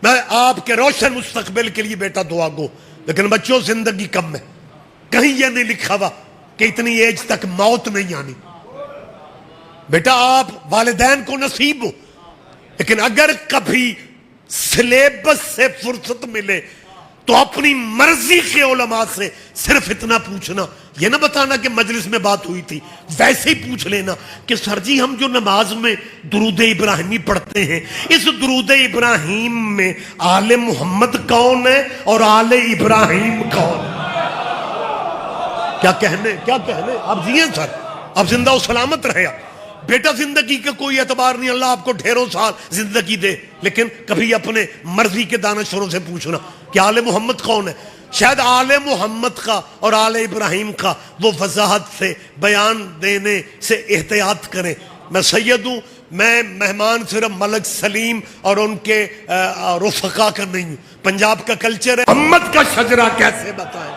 Speaker 1: میں آپ کے روشن مستقبل کے لیے بیٹا دعا گو, لیکن بچوں زندگی کم ہے, کہیں یہ نہیں لکھا ہوا کہ اتنی ایج تک موت نہیں آنی. بیٹا آپ والدین کو نصیب ہو, لیکن اگر کبھی سلیبس سے فرصت ملے تو اپنی مرضی کے علماء سے صرف اتنا پوچھنا, یہ نہ بتانا کہ مجلس میں بات ہوئی تھی, ویسے ہی پوچھ لینا کہ سر جی ہم جو نماز میں درود ابراہیمی پڑھتے ہیں, اس درود ابراہیم میں آل محمد کون ہے اور آل ابراہیم کون ہے؟ کیا کہنے آپ جیئے سر, آپ زندہ و سلامت رہے. بیٹا زندگی کا کوئی اعتبار نہیں, اللہ آپ کو ڈھیروں سال زندگی دے, لیکن کبھی اپنے مرضی کے دانشوروں سے پوچھنا کہ آل محمد کون ہے. شاید آل محمد کا اور آل ابراہیم کا وہ وضاحت سے بیان دینے سے احتیاط کریں. میں سید ہوں, میں مہمان صرف ملک سلیم اور ان کے رفقا کا نہیں ہوں. پنجاب کا کلچر ہے, محمد کا شجرہ کیسے بتائیں.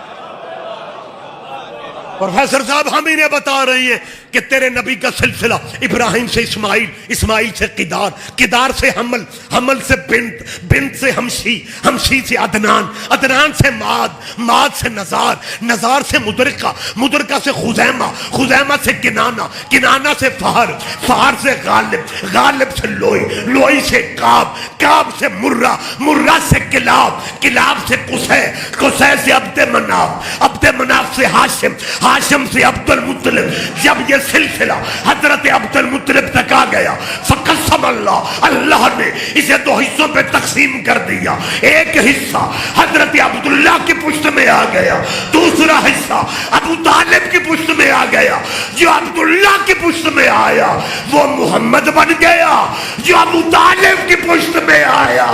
Speaker 1: پروفیسر صاحب ہم انہیں بتا رہے ہیں کہ تیرے نبی کا سلسلہ ابراہیم سے اسماعیل, اسماعیل سے قدار, قدار سے حمل, حمل سے بنت, بنت سے ہمشی, ہمشی سے عدنان, عدنان سے ماد, ماد سے نزار, نزار سے مدرکہ, مدرکہ سے خزیمہ, خزیمہ سے کنانہ, کنانہ سے فہر, فہر سے غالب, غالب سے لوئی, لوئی سے کعب, کعب سے مرہ, مرہ سے کلاب, کلاب سے قصے, قصے سے عبد مناف, عبد مناف سے ہاشم, ہاشم سے عبد المطلب. جب یہ سلسلہ حضرت عبد المطلب تک آ گیا, فقسم اللہ, اللہ نے اسے دو حصوں پہ تقسیم کر دیا. ایک حصہ حضرت عبداللہ کی پشت میں آ گیا, دوسرا حصہ ابو طالب کی پشت میں آ گیا. جو عبداللہ کی پشت میں آیا وہ محمد بن گیا, جو ابو طالب کی پشت میں آیا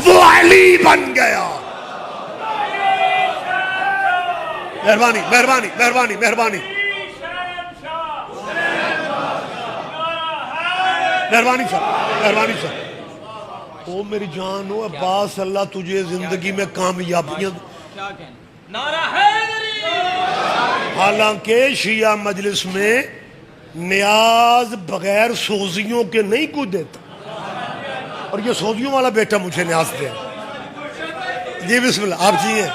Speaker 1: وہ علی بن گیا. مہربانی مہربانی مہربانی مہربانی مہربانی صاحب, مہربانی صاحب. او میری جان ہو عباس, اللہ تجھے زندگی میں کامیابیاں. حالانکہ شیعہ مجلس میں نیاز بغیر سوزیوں کے نہیں کوئی دیتا, اور یہ سوزیوں والا بیٹا مجھے نیاز دے. جی بسم اللہ, آپ جیئے,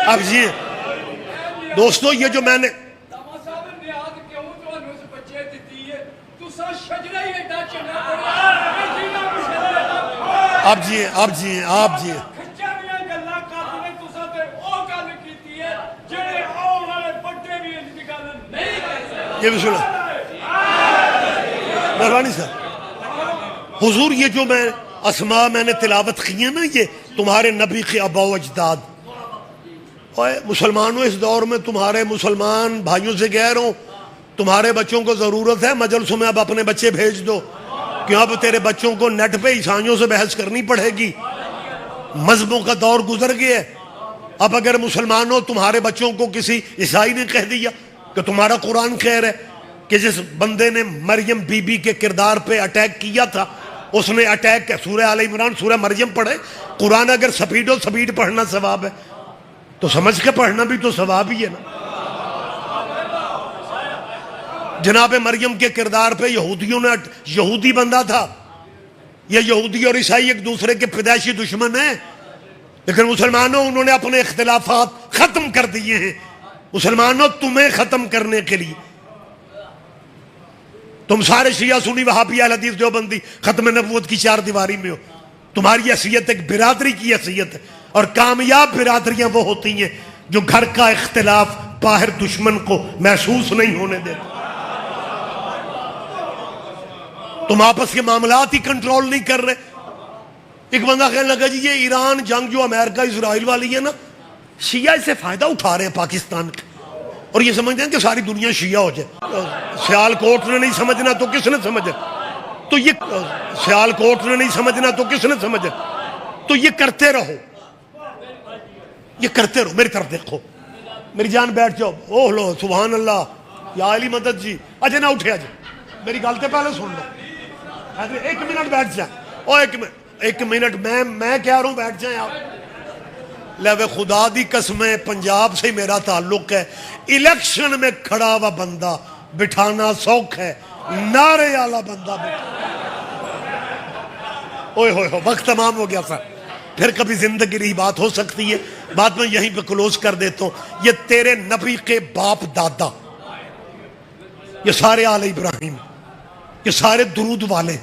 Speaker 1: آپ جیئے. دوستو یہ جو میں نے آپ جیئے, آپ جیئے, آپ جیئے. یہ بسم اللہ, مہربانی صاحب. حضور یہ جو میں اسماء میں نے تلاوت کی ہیں نا, یہ تمہارے نبی کے آباء و اجداد. مسلمانوں اس دور میں تمہارے مسلمان بھائیوں سے کہہ رہا ہوں, تمہارے بچوں کو ضرورت ہے مجلسوں میں اب اپنے بچے بھیج دو, کیوں اب تیرے بچوں کو نیٹ پہ عیسائیوں سے بحث کرنی پڑے گی. مذہبوں کا دور گزر گیا ہے. اب اگر مسلمانوں تمہارے بچوں کو کسی عیسائی نے کہہ دیا کہ تمہارا قرآن کہہ رہا ہے کہ جس بندے نے مریم بی بی کے کردار پہ اٹیک کیا تھا اس نے اٹیک, سورہ آل عمران سورہ مریم پڑھے, قرآن اگر سپیڈ و سپیڈ پڑھنا ثواب ہے تو سمجھ کے پڑھنا بھی تو ثواب ہی ہے نا. جناب مریم کے کردار پہ یہودیوں نے, یہودی بندہ تھا, یہ یہودی اور عیسائی ایک دوسرے کے پیدائشی دشمن ہیں, لیکن مسلمانوں انہوں نے اپنے اختلافات ختم کر دیے ہیں. مسلمانوں تمہیں ختم کرنے کے لیے تم سارے شیعہ سنی وہابی اہل حدیث دیوبندی ختم نبوت کی چار دیواری میں ہو. تمہاری حیثیت ایک برادری کی حیثیت ہے, اور کامیاب برادریاں وہ ہوتی ہیں جو گھر کا اختلاف باہر دشمن کو محسوس نہیں ہونے دیتے. تم آپس کے معاملات ہی کنٹرول نہیں کر رہے. ایک بندہ کہنے لگا جی یہ ایران جنگ جو امریکہ اسرائیل والی ہے نا, شیعہ اس سے فائدہ اٹھا رہے ہیں پاکستان کے, اور یہ سمجھتے ہیں کہ ساری دنیا شیعہ ہو جائے. سیال کوٹ نے نہیں سمجھنا تو کس نے سمجھا؟ تو یہ سیال کوٹ نے نہیں سمجھنا تو کس نے سمجھا؟ تو یہ کرتے رہو, یہ کرتے رہو. میری طرف دیکھو, میری جان بیٹھ جاؤ. اوہ لو سبحان اللہ, یا علی مدد جی. اچھا نہ اٹھے, اجے میری گل تے پہلے سن لو. ایک منٹ بیٹھ جائیں. ایک منٹ میں کہہ رہا ہوں بیٹھ جائیں آپ. لے خدا دی قسم ہے, پنجاب سے میرا تعلق ہے. الیکشن میں کھڑا ہوا بندہ بٹھانا سوکھ ہے, نعرے والا بندہ اوئے ہوئے وقت تمام ہو گیا سر. پھر کبھی زندگی رہی بات ہو سکتی ہے. بعد میں یہیں پہ کلوز کر دیتا ہوں. یہ تیرے نبی کے باپ دادا, یہ سارے آل ابراہیم, یہ سارے درود والے.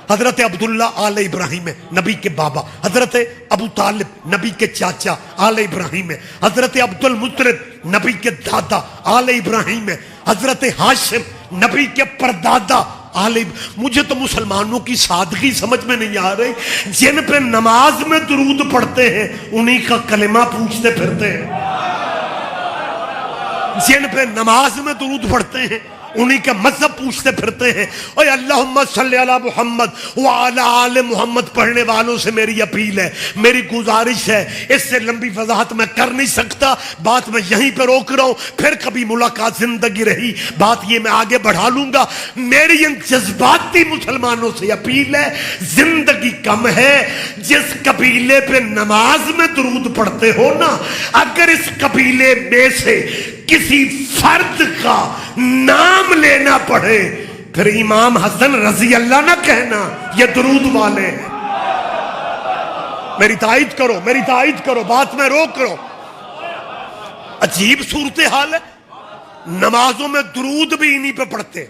Speaker 1: حضرت عبداللہ آل ابراہیم ہے, نبی کے بابا. حضرت ابو طالب نبی کے چاچا, آل ابراہیم ہے. حضرت عبد المطلب نبی کے دادا, آل ابراہیم ہے. حضرت ہاشم نبی کے پردادا, آل. مجھے تو مسلمانوں کی سادگی سمجھ میں نہیں آ رہی. جن پہ نماز میں درود پڑھتے ہیں انہی کا کلمہ پوچھتے پھرتے ہیں. جن پہ نماز میں درود پڑھتے ہیں انہی کا مذہب پوچھتے پھرتے ہیں. اوہ اللہم صلی علی محمد وعلی آل محمد پڑھنے والوں سے میری اپیل ہے, میری گزارش ہے. اس سے لمبی وضاحت میں کر نہیں سکتا, بات میں یہیں پہ روک رہا ہوں. پھر کبھی ملاقات زندگی رہی بات یہ میں آگے بڑھا لوں گا. میری ان جذباتی مسلمانوں سے اپیل ہے, زندگی کم ہے. جس قبیلے پہ نماز میں درود پڑھتے ہو نا, اگر اس قبیلے میں سے کسی فرد کا نام لینا پڑے پھر امام حسن رضی اللہ نہ کہنا یہ درود والے ہیں. میری تائید کرو, میری تائید کرو, بات میں روک کرو. عجیب صورتحال ہے. نمازوں میں درود بھی انہی پہ پڑھتے,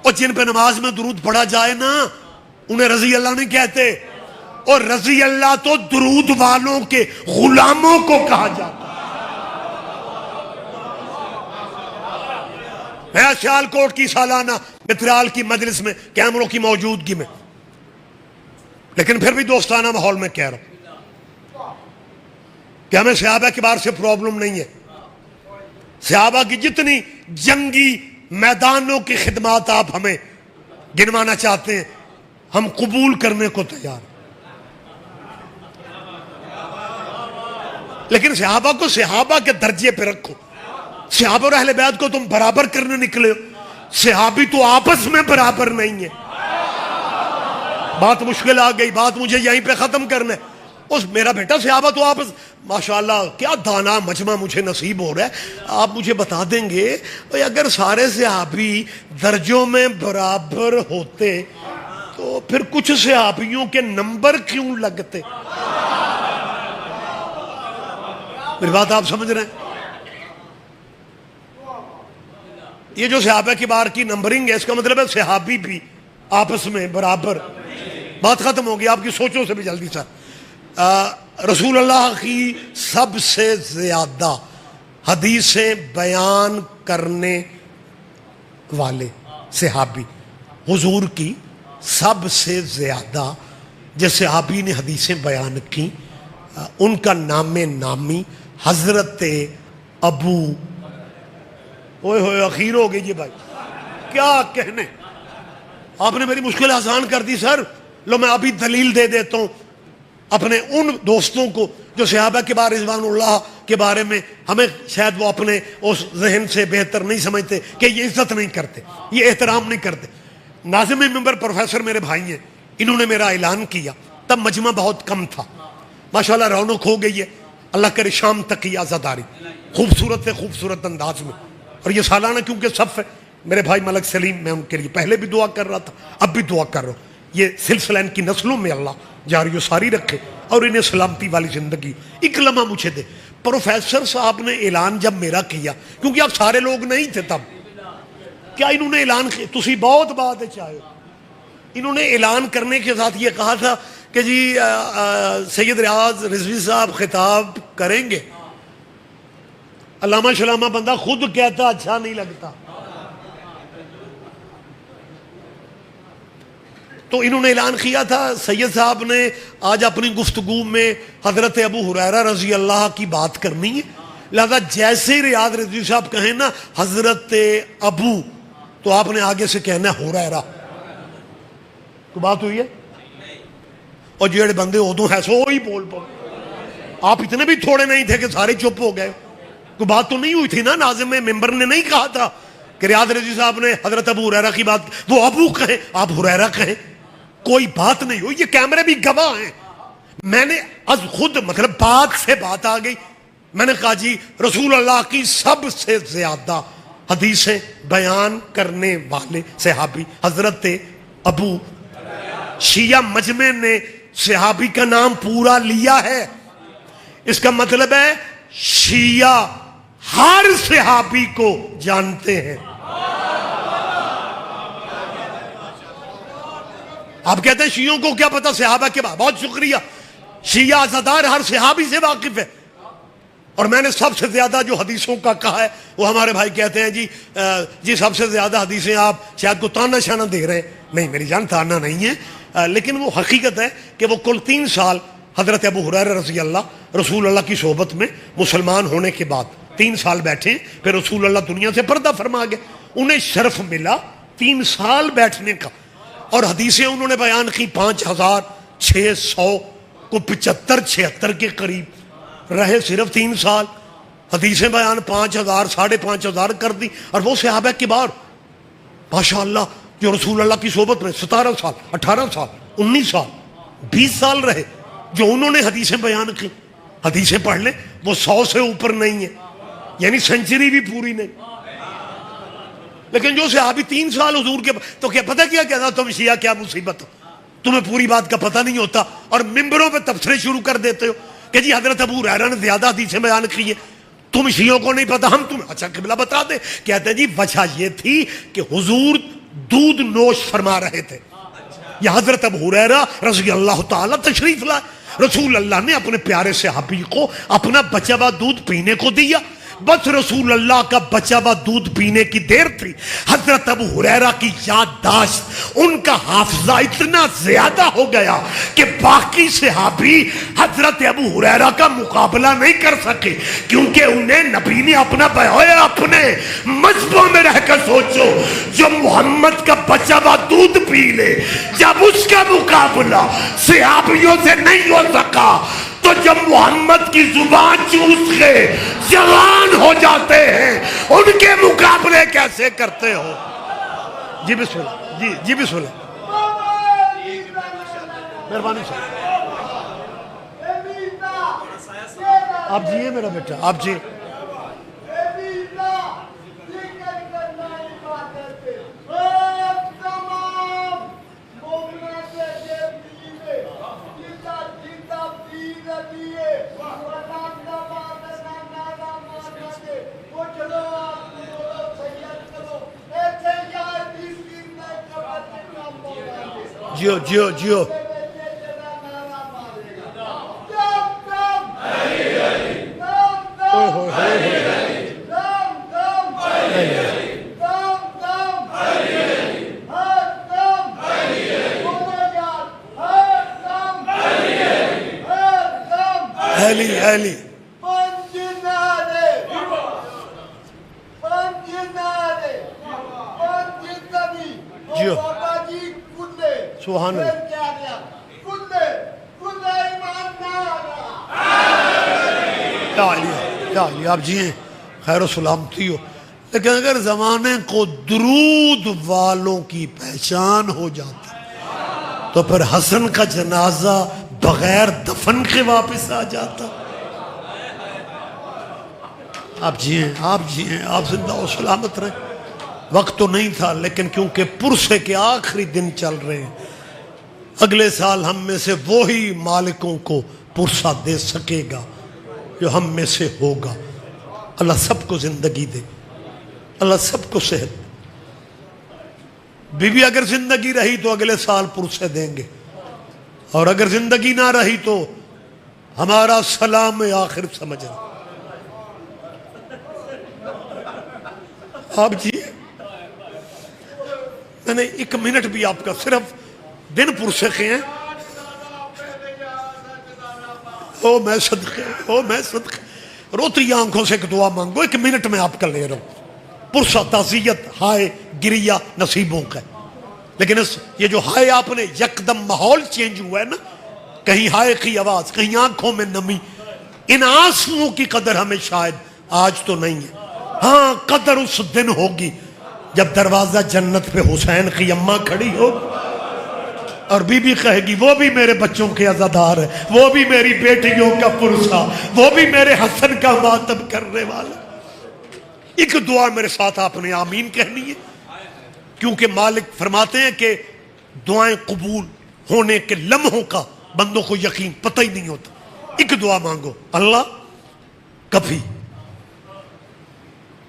Speaker 1: اور جن پہ نماز میں درود پڑھا جائے نا انہیں رضی اللہ نہیں کہتے. اور رضی اللہ تو درود والوں کے غلاموں کو کہا جاتا. میں سیال کوٹ کی سالانہ مترال کی مجلس میں کیمروں کی موجودگی میں, لیکن پھر بھی دوستانہ ماحول میں کہہ رہا ہوں کہ ہمیں صحابہ کے بارے سے پرابلم نہیں ہے. صحابہ کی جتنی جنگی میدانوں کی خدمات آپ ہمیں گنوانا چاہتے ہیں ہم قبول کرنے کو تیار ہیں, لیکن صحابہ کو صحابہ کے درجے پہ رکھو. صحابہ اور اہل بیت کو تم برابر کرنے نکلے ہو. صحابی تو آپس میں برابر نہیں ہے. بات مشکل آ گئی, بات مجھے یہیں پہ ختم کرنا ہے. اس میرا بیٹا صحابہ تو آپس, ماشاءاللہ کیا دانا مجمع مجھے نصیب ہو رہا ہے. آپ مجھے بتا دیں گے اگر سارے صحابی درجوں میں برابر ہوتے تو پھر کچھ صحابیوں کے نمبر کیوں لگتے؟ میری بات آپ سمجھ رہے ہیں؟ یہ جو صحابہ کی بار کی نمبرنگ ہے اس کا مطلب ہے صحابی بھی آپس میں برابر. بات ختم ہوگی آپ کی سوچوں سے بھی جلدی سر. رسول اللہ کی سب سے زیادہ حدیثیں بیان کرنے والے صحابی, حضور کی سب سے زیادہ جس صحابی نے حدیثیں بیان کی ان کا نام نامی حضرت ابو. اوئے ہوئے اخیر ہو گئی جی بھائی, کیا کہنے. آپ نے میری مشکل آسان کر دی سر. لو میں ابھی دلیل دے دیتا ہوں اپنے ان دوستوں کو جو صحابہ کے بارے رضوان اللہ کے بارے میں ہمیں شاید وہ اپنے اس ذہن سے بہتر نہیں سمجھتے کہ یہ عزت نہیں کرتے, یہ احترام نہیں کرتے. ناظم ممبر پروفیسر میرے بھائی ہیں, انہوں نے میرا اعلان کیا, تب مجمع بہت کم تھا. ماشاءاللہ رونق ہو گئی ہے, اللہ کرے شام تک کی آزاداری, خوبصورت سے خوبصورت انداز میں. اور یہ سالانہ کیونکہ صف ہے, میرے بھائی ملک سلیم, میں ان کے لیے پہلے بھی دعا کر رہا تھا, اب بھی دعا کر رہا ہوں. یہ سلسلہ ان کی نسلوں میں اللہ جاری و ساری رکھے اور انہیں سلامتی والی زندگی. ایک لمحہ مجھے دے. پروفیسر صاحب نے اعلان جب میرا کیا, کیونکہ آپ سارے لوگ نہیں تھے تب, کیا انہوں نے اعلان کیا؟ تسی بہت بات چاہے انہوں نے اعلان کرنے کے ساتھ یہ کہا تھا کہ جی سید ریاض رضوی صاحب خطاب کریں گے. علامہ شلامہ بندہ خود کہتا اچھا نہیں لگتا. تو انہوں نے اعلان کیا تھا سید صاحب نے آج اپنی گفتگو میں حضرت ابو ہریرہ رضی اللہ کی بات کرنی ہے، لہذا جیسے ریاض رضوی صاحب کہیں نا حضرت ابو، تو آپ نے آگے سے کہنا ہے ہریرہ. تو بات ہوئی ہے. اور جڑے بندے ادو ہے سو ہی بول پاؤ. آپ اتنے بھی تھوڑے نہیں تھے کہ سارے چپ ہو گئے. کوئی بات تو نہیں ہوئی تھی نا، ناظم ممبر نے نہیں کہا تھا کہ ریاض رضوی صاحب نے حضرت ابو ہریرہ کی بات، وہ ابو کہیں آپ ہریرہ کہیں. کوئی بات نہیں ہوئی. یہ کیمرے بھی گواہ ہیں. میں نے از خود مطلب بات سے بات آ گئی. میں نے کہا جی رسول اللہ کی سب سے زیادہ حدیثیں بیان کرنے والے صحابی حضرت ابو. شیعہ مجمع نے صحابی کا نام پورا لیا ہے. اس کا مطلب ہے شیعہ ہر صحابی کو جانتے ہیں. آپ کہتے ہیں شیعوں کو کیا پتا صحابہ کے بعد. بہت شکریہ. شیعہ عزادار ہر صحابی سے واقف ہے. اور میں نے سب سے زیادہ جو حدیثوں کا کہا ہے وہ ہمارے بھائی کہتے ہیں جی سب سے زیادہ حدیثیں آپ شاید کو تانا شانہ دے رہے ہیں. نہیں میری جان تانا نہیں ہے، لیکن وہ حقیقت ہے کہ وہ کل 3 سال حضرت ابو ہریرہ رضی اللہ رسول اللہ کی صحبت میں مسلمان ہونے کے بعد 3 سال بیٹھے. پھر رسول اللہ دنیا سے پردہ فرما گئے. انہیں شرف ملا 3 سال بیٹھنے کا. اور حدیثیں انہوں نے بیان کی 5600 کو 75-76 کے قریب رہے. صرف 3 سال حدیثیں بیان 5000 5500 کر دی. اور وہ صحابہ کبار ماشاء اللہ جو رسول اللہ کی صحبت میں 17 سال 18 سال 19 سال 20 سال رہے، جو انہوں نے حدیثیں بیان کی. حدیثیں پڑھ لیں وہ 100 سے اوپر نہیں ہے، یعنی سینچری بھی پوری نہیں. لیکن جو صحابی 3 سال حضور کے تو کیا پتہ کیا کہتا تم شیعہ کیا مصیبت ہو، تمہیں پوری بات کا پتہ نہیں ہوتا اور ممبروں پہ تبصرے شروع کر دیتے ہو کہ جی حضرت ابو ہریرہ نے زیادہ حدیثیں بیان کی ہیں، تم شیعوں کو نہیں پتا، ہم تمہیں اچھا قبلہ بتا دیں. کہتے ہیں جی وجہ یہ تھی کہ حضور دودھ نوش فرما رہے تھے. یہ حضرت ابو ہریرہ رضی اللہ تعالیٰ تشریف لائے. رسول اللہ نے اپنے پیارے صحابی کو اپنا بچا ہوا دودھ پینے کو دیا. بس رسول اللہ کا بچا ہوا دودھ پینے کی دیر تھی. حضرت ابو ہریرہ کی یادداشت، ان کا حافظہ اتنا زیادہ ہو گیا کہ باقی صحابی حضرت ابو ہریرہ کا مقابلہ نہیں کر سکے، کیونکہ انہیں نبی نے اپنا بیان اپنے مذہبوں میں رہ کر سوچو، جو محمد کا بچا ہوا دودھ پی لے، جب اس کا مقابلہ صحابیوں سے نہیں ہو سکا تو جب محمد کی زبان چوس کے جوان ہو جاتے ہیں ان کے مقابلے کیسے کرتے ہو. جی بسم اللہ. جی بسم اللہ. مہربانی سے آپ جیے میرا بیٹا، آپ جی. جیو علی جیو سبحان اللہ. کیا علی آپ جی ہیں، خیر و سلامتی ہو. لیکن اگر زمانے کو درود والوں کی پہچان ہو جاتی تو پھر حسن کا جنازہ بغیر دفن کے واپس آ جاتا. آپ جی ہیں، آپ زندہ و سلامت رہیں. وقت تو نہیں تھا، لیکن کیونکہ پرسے کے آخری دن چل رہے ہیں، اگلے سال ہم میں سے وہی مالکوں کو پرسہ دے سکے گا جو ہم میں سے ہوگا. اللہ سب کو زندگی دے، اللہ سب کو صحت. بی بی اگر زندگی رہی تو اگلے سال پرسے دیں گے، اور اگر زندگی نہ رہی تو ہمارا سلام آخر سمجھنا۔ آپ جی میں نے 1 منٹ بھی آپ کا صرف دن پرسکے ہیں، او میں صدقے روتی آنکھوں سے ایک دعا مانگو، 1 منٹ میں آپ کا لے رہا ہوں۔ پرسہ تعزیت ہائے گریہ نصیبوں کا، لیکن یہ جو ہائے آپ نے یکدم ماحول چینج ہوا ہے نا، کہیں ہائے کی آواز، کہیں آنکھوں میں نمی، ان آنسوؤں کی قدر ہمیں شاید آج تو نہیں ہے، ہاں قدر اس دن ہوگی جب دروازہ جنت پہ حسین کی اماں کھڑی ہوگی اور بی بی کہے گی وہ بھی میرے بچوں کے عزادار ہے، وہ بھی میری بیٹیوں کا پرسہ، وہ بھی میرے حسن کا ماتم کرنے والا۔ ایک دعا میرے ساتھ آپ نے آمین کہنی ہے، کیونکہ مالک فرماتے ہیں کہ دعائیں قبول ہونے کے لمحوں کا بندوں کو یقین پتہ ہی نہیں ہوتا۔ ایک دعا مانگو، اللہ کبھی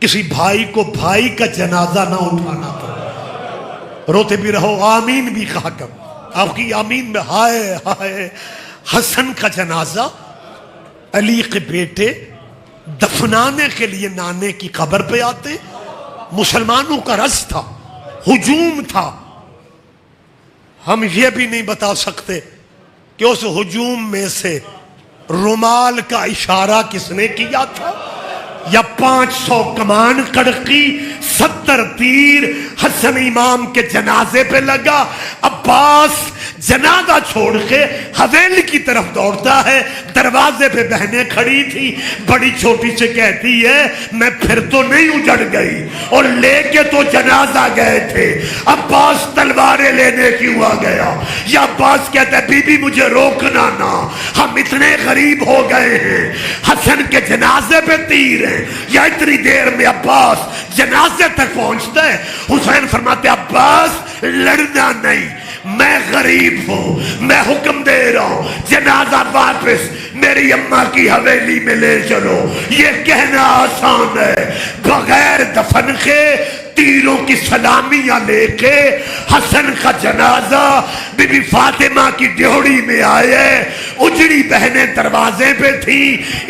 Speaker 1: کسی بھائی کو بھائی کا جنازہ نہ اٹھانا پڑے، روتے بھی رہو آمین بھی کہا کرو۔ آپ کی آمین میں ہائے ہائے، حسن کا جنازہ علی کے بیٹے دفنانے کے لیے نانے کی قبر پہ آتے، مسلمانوں کا رش تھا، ہجوم تھا، ہم یہ بھی نہیں بتا سکتے کہ اس ہجوم میں سے رومال کا اشارہ کس نے کیا تھا، یا 500 کمان کڑکی 70 تیر حسن امام کے جنازے پہ لگا۔ عباس جنازہ چھوڑ کے حویلی کی طرف دوڑتا ہے، دروازے پہ بہنیں کھڑی تھی، بڑی چھوٹی سے کہتی ہے میں پھر تو نہیں اجڑ گئی، اور لے کے تو جنازہ گئے تھے، عباس تلواریں لینے کیوں آ گیا؟ یا عباس کہتا ہے بی بی مجھے روکنا نا، ہم اتنے غریب ہو گئے ہیں، حسن کے جنازے پہ تیر ہیں۔ یا اتنی دیر میں عباس جنازے تک پہنچتا ہے، حسین فرماتے عباس لڑنا نہیں، میں غریب ہوں، میں حکم دے رہا ہوں جنازہ واپس میری اماں کی حویلی میں لے چلو۔ یہ کہنا آسان ہے، بغیر دفن کے تیروں کی سلامیاں لے کے حسن کا جنازہ بی بی فاطمہ کی ڈیوڑی میں آئے، اجڑی بہنیں دروازے پہ تھی،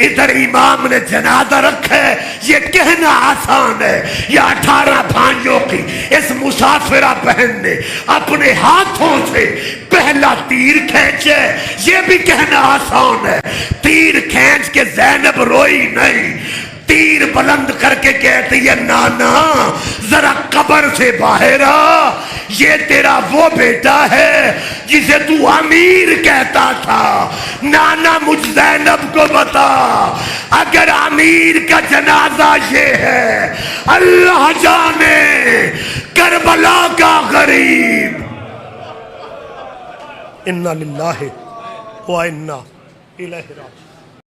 Speaker 1: ادھر امام نے جنازہ رکھا ہے۔ یہ کہنا آسان ہے، یا 18 بھائیوں کی اس مسافرہ بہن نے اپنے ہاتھوں سے پہلا تیر کھینچے، یہ بھی کہنا آسان ہے۔ تیر کھینچ کے زینب روئی نہیں، تیر بلند کر کے کہتی ہے نانا ذرا قبر سے باہر آ، یہ تیرا وہ بیٹا ہے جسے تو امیر کہتا تھا، نانا مجھ زینب کو بتا اگر امیر کا جنازہ یہ ہے، اللہ جانے کربلا کا غریب۔ انا للہ و انا الیہ راجعون۔